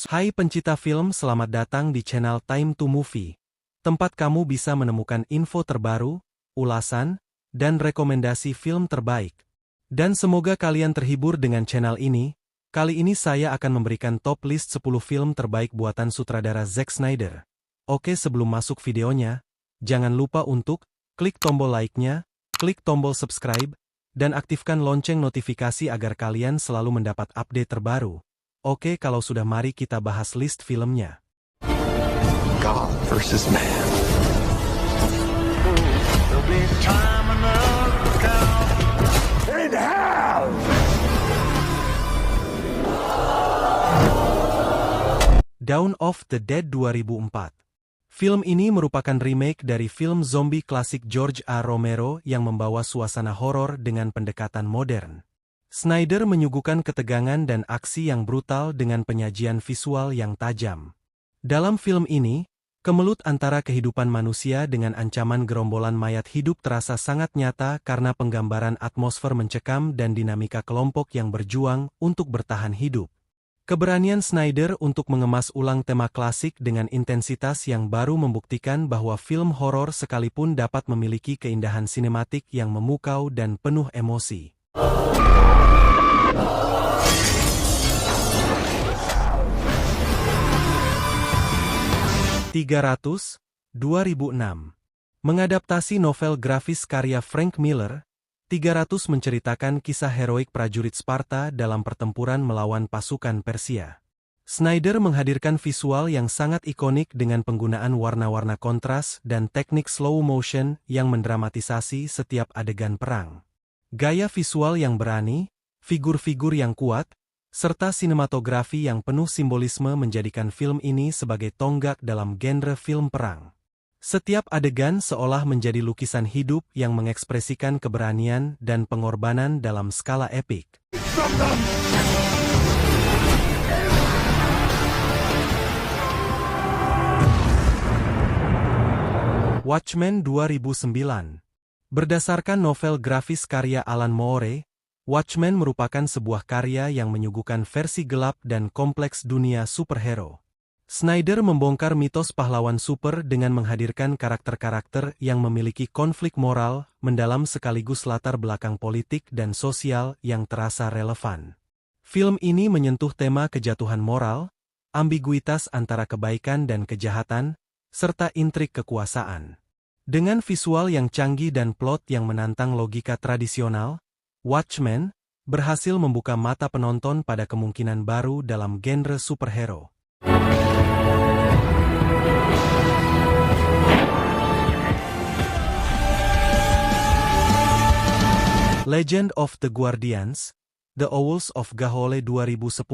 Hai pencinta film, selamat datang di channel Time to Movie. Tempat kamu bisa menemukan info terbaru, ulasan, dan rekomendasi film terbaik. Dan semoga kalian terhibur dengan channel ini. Kali ini saya akan memberikan top list 10 film terbaik buatan sutradara Zack Snyder. Oke, sebelum masuk videonya, jangan lupa untuk klik tombol like-nya, klik tombol subscribe, dan aktifkan lonceng notifikasi agar kalian selalu mendapat update terbaru. Oke, kalau sudah, mari kita bahas list filmnya. God versus man. There'll be time enough to count. In hell! Dawn of the Dead 2004. Film ini merupakan remake dari film zombie klasik George A. Romero yang membawa suasana horor dengan pendekatan modern. Snyder menyuguhkan ketegangan dan aksi yang brutal dengan penyajian visual yang tajam. Dalam film ini, kemelut antara kehidupan manusia dengan ancaman gerombolan mayat hidup terasa sangat nyata karena penggambaran atmosfer mencekam dan dinamika kelompok yang berjuang untuk bertahan hidup. Keberanian Snyder untuk mengemas ulang tema klasik dengan intensitas yang baru membuktikan bahwa film horor sekalipun dapat memiliki keindahan sinematik yang memukau dan penuh emosi. 300, 2006. Mengadaptasi novel grafis karya Frank Miller, 300 menceritakan kisah heroik prajurit Sparta dalam pertempuran melawan pasukan Persia. Snyder menghadirkan visual yang sangat ikonik dengan penggunaan warna-warna kontras dan teknik slow motion yang mendramatisasi setiap adegan perang. Gaya visual yang berani, figur-figur yang kuat, serta sinematografi yang penuh simbolisme menjadikan film ini sebagai tonggak dalam genre film perang. Setiap adegan seolah menjadi lukisan hidup yang mengekspresikan keberanian dan pengorbanan dalam skala epik. Watchmen 2009. Berdasarkan novel grafis karya Alan Moore, Watchmen merupakan sebuah karya yang menyuguhkan versi gelap dan kompleks dunia superhero. Snyder membongkar mitos pahlawan super dengan menghadirkan karakter-karakter yang memiliki konflik moral mendalam sekaligus latar belakang politik dan sosial yang terasa relevan. Film ini menyentuh tema kejatuhan moral, ambiguitas antara kebaikan dan kejahatan, serta intrik kekuasaan. Dengan visual yang canggih dan plot yang menantang logika tradisional, Watchmen berhasil membuka mata penonton pada kemungkinan baru dalam genre superhero. Legend of the Guardians, The Owls of Ga'Hoole 2010.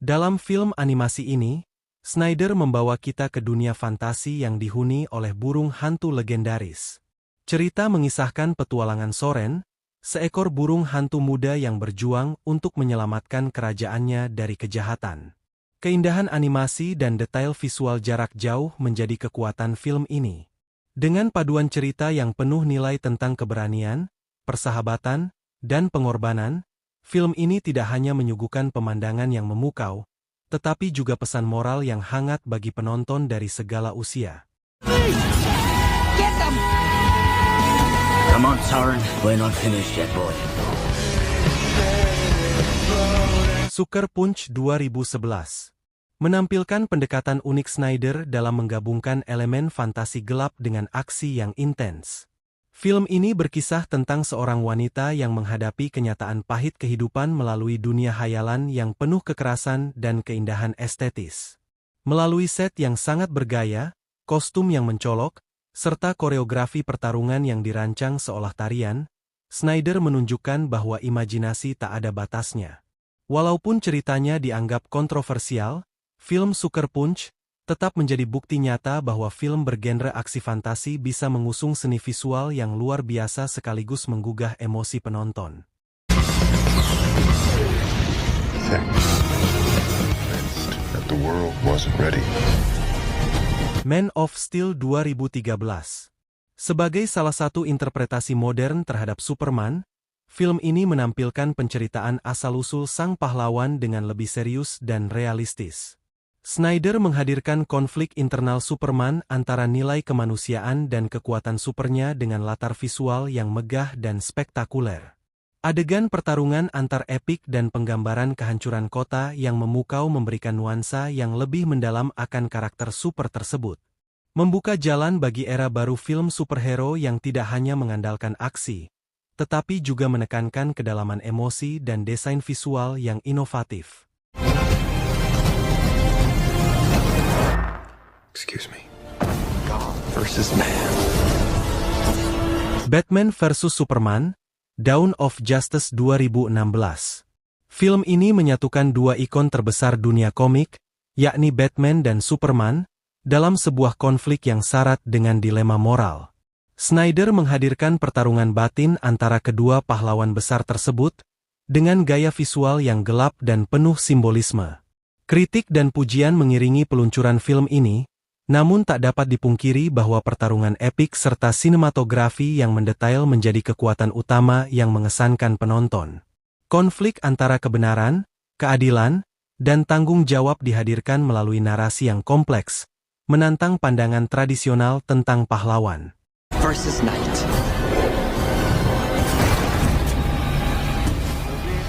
Dalam film animasi ini, Snyder membawa kita ke dunia fantasi yang dihuni oleh burung hantu legendaris. Cerita mengisahkan petualangan Soren, seekor burung hantu muda yang berjuang untuk menyelamatkan kerajaannya dari kejahatan. Keindahan animasi dan detail visual jarak jauh menjadi kekuatan film ini. Dengan paduan cerita yang penuh nilai tentang keberanian, persahabatan, dan pengorbanan, film ini tidak hanya menyuguhkan pemandangan yang memukau, tetapi juga pesan moral yang hangat bagi penonton dari segala usia. Come on, Sauron. We're not finished yet, boy. Sucker Punch 2011 menampilkan pendekatan unik Snyder dalam menggabungkan elemen fantasi gelap dengan aksi yang intens. Film ini berkisah tentang seorang wanita yang menghadapi kenyataan pahit kehidupan melalui dunia hayalan yang penuh kekerasan dan keindahan estetis. Melalui set yang sangat bergaya, kostum yang mencolok, serta koreografi pertarungan yang dirancang seolah tarian, Snyder menunjukkan bahwa imajinasi tak ada batasnya. Walaupun ceritanya dianggap kontroversial, film Sucker Punch tetap menjadi bukti nyata bahwa film bergenre aksi fantasi bisa mengusung seni visual yang luar biasa sekaligus menggugah emosi penonton. That the world wasn't ready. Man of Steel 2013. Sebagai salah satu interpretasi modern terhadap Superman, film ini menampilkan penceritaan asal-usul sang pahlawan dengan lebih serius dan realistis. Snyder menghadirkan konflik internal Superman antara nilai kemanusiaan dan kekuatan supernya dengan latar visual yang megah dan spektakuler. Adegan pertarungan antar epik dan penggambaran kehancuran kota yang memukau memberikan nuansa yang lebih mendalam akan karakter super tersebut. Membuka jalan bagi era baru film superhero yang tidak hanya mengandalkan aksi, tetapi juga menekankan kedalaman emosi dan desain visual yang inovatif. Excuse me. God versus man. Batman vs Superman, Dawn of Justice 2016. Film ini menyatukan dua ikon terbesar dunia komik, yakni Batman dan Superman, dalam sebuah konflik yang syarat dengan dilema moral. Snyder menghadirkan pertarungan batin antara kedua pahlawan besar tersebut, dengan gaya visual yang gelap dan penuh simbolisme. Kritik dan pujian mengiringi peluncuran film ini, namun tak dapat dipungkiri bahwa pertarungan epik serta sinematografi yang mendetail menjadi kekuatan utama yang mengesankan penonton. Konflik antara kebenaran, keadilan, dan tanggung jawab dihadirkan melalui narasi yang kompleks, menantang pandangan tradisional tentang pahlawan. Versus Knight.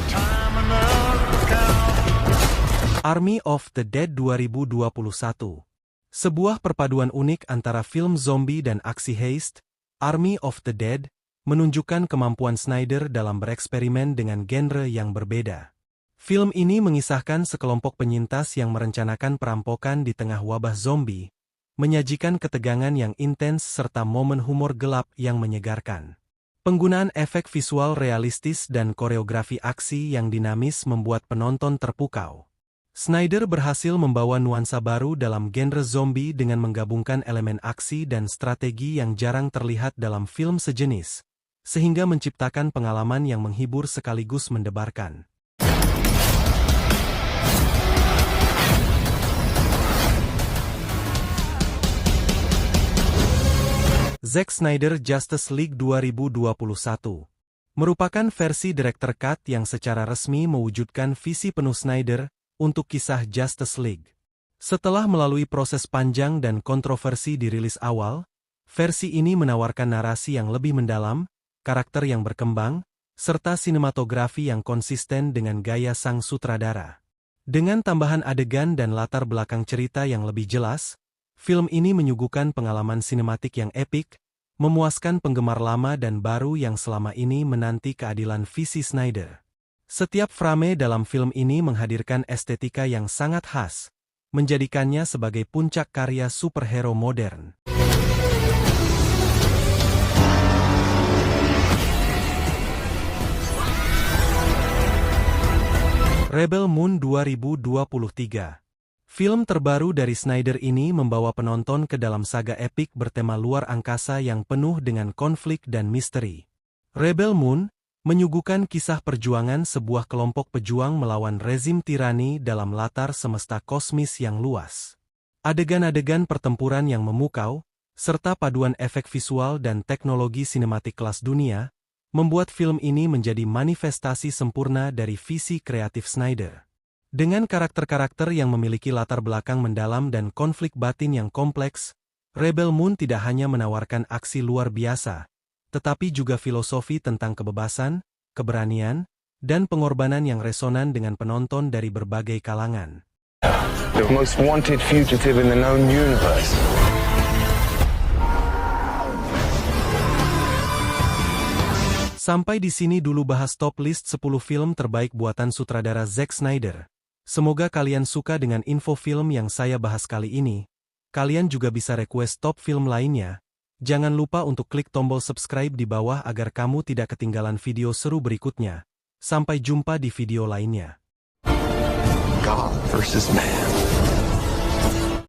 Time enough to count. Army of the Dead 2021. Sebuah perpaduan unik antara film zombie dan aksi heist, Army of the Dead, menunjukkan kemampuan Snyder dalam bereksperimen dengan genre yang berbeda. Film ini mengisahkan sekelompok penyintas yang merencanakan perampokan di tengah wabah zombie, menyajikan ketegangan yang intens serta momen humor gelap yang menyegarkan. Penggunaan efek visual realistis dan koreografi aksi yang dinamis membuat penonton terpukau. Snyder berhasil membawa nuansa baru dalam genre zombie dengan menggabungkan elemen aksi dan strategi yang jarang terlihat dalam film sejenis, sehingga menciptakan pengalaman yang menghibur sekaligus mendebarkan. Zack Snyder Justice League 2021 merupakan versi director cut yang secara resmi mewujudkan visi penuh Snyder untuk kisah Justice League. Setelah melalui proses panjang dan kontroversi di rilis awal, versi ini menawarkan narasi yang lebih mendalam, karakter yang berkembang, serta sinematografi yang konsisten dengan gaya sang sutradara. Dengan tambahan adegan dan latar belakang cerita yang lebih jelas, film ini menyuguhkan pengalaman sinematik yang epik, memuaskan penggemar lama dan baru yang selama ini menanti keadilan visi Snyder. Setiap frame dalam film ini menghadirkan estetika yang sangat khas, menjadikannya sebagai puncak karya superhero modern. Rebel Moon 2023. Film terbaru dari Snyder ini membawa penonton ke dalam saga epik bertema luar angkasa yang penuh dengan konflik dan misteri. Rebel Moon menyuguhkan kisah perjuangan sebuah kelompok pejuang melawan rezim tirani dalam latar semesta kosmis yang luas. Adegan-adegan pertempuran yang memukau, serta paduan efek visual dan teknologi sinematik kelas dunia, membuat film ini menjadi manifestasi sempurna dari visi kreatif Snyder. Dengan karakter-karakter yang memiliki latar belakang mendalam dan konflik batin yang kompleks, Rebel Moon tidak hanya menawarkan aksi luar biasa, tetapi juga filosofi tentang kebebasan, keberanian, dan pengorbanan yang resonan dengan penonton dari berbagai kalangan. The most wanted fugitive in the known universe. Sampai di sini dulu bahas top list 10 film terbaik buatan sutradara Zack Snyder. Semoga kalian suka dengan info film yang saya bahas kali ini. Kalian juga bisa request top film lainnya. Jangan lupa untuk klik tombol subscribe di bawah agar kamu tidak ketinggalan video seru berikutnya. Sampai jumpa di video lainnya. God versus man.